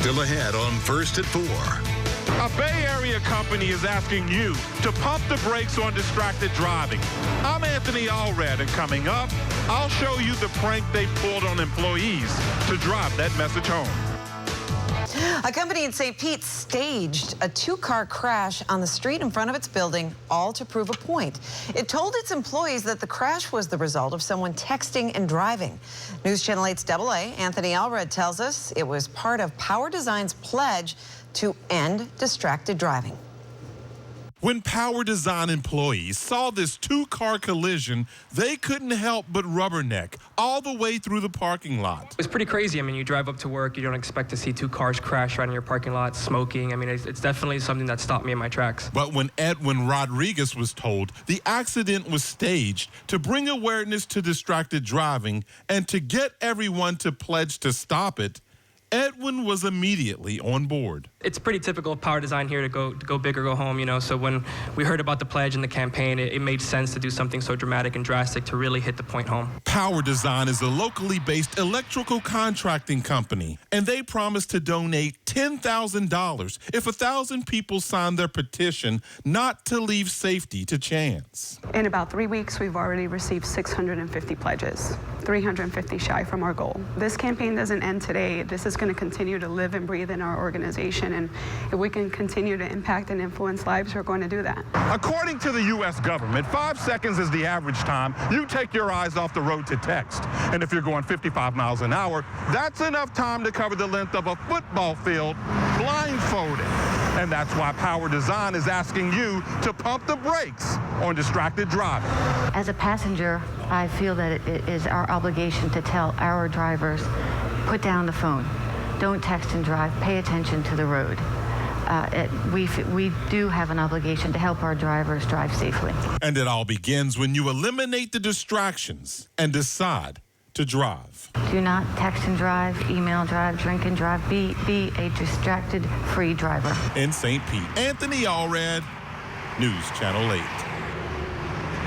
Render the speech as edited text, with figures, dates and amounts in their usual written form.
Still ahead on First at 4. A Bay Area company is asking you to pump the brakes on distracted driving. I'm Anthony Allred, and coming up, I'll show you the prank they pulled on employees to drive that message home. A company in St. Pete staged a two-car crash on the street in front of its building, all to prove a point. It told its employees that the crash was the result of someone texting and driving. News Channel 8's WFLA Anthony Allred tells us it was part of Power Design's pledge to end distracted driving. When Power Design employees saw this two-car collision, they couldn't help but rubberneck all the way through the parking lot. It's pretty crazy. I mean, you drive up to work, you don't expect to see two cars crash right in your parking lot, smoking. I mean, it's definitely something that stopped me in my tracks. But when Edwin Rodriguez was told the accident was staged to bring awareness to distracted driving and to get everyone to pledge to stop it, Edwin was immediately on board. It's pretty typical of Power Design here to go big or go home, you know, so when we heard about the pledge and the campaign, it made sense to do something so dramatic and drastic to really hit the point home. Power Design is a locally based electrical contracting company, and they promised to donate $10,000 if 1,000 people sign their petition not to leave safety to chance. In about 3 weeks, we've already received 650 pledges, 350 shy from our goal. This campaign doesn't end today. This is going to continue to live and breathe in our organization, and if we can continue to impact and influence lives, we're going to do that. According to the U.S. government, 5 seconds is the average time you take your eyes off the road to text. And if you're going 55 miles an hour, that's enough time to cover the length of a football field blindfolded. And that's why Power Design is asking you to pump the brakes on distracted driving. As a passenger, I feel that it is our obligation to tell our drivers, put down the phone, don't text and drive, pay attention to the road. We do have an obligation to help our drivers drive safely. And it all begins when you eliminate the distractions and decide to drive. Do not text and drive, email drive, drink and drive. Be a distracted, free driver. In St. Pete, Anthony Allred, News Channel 8.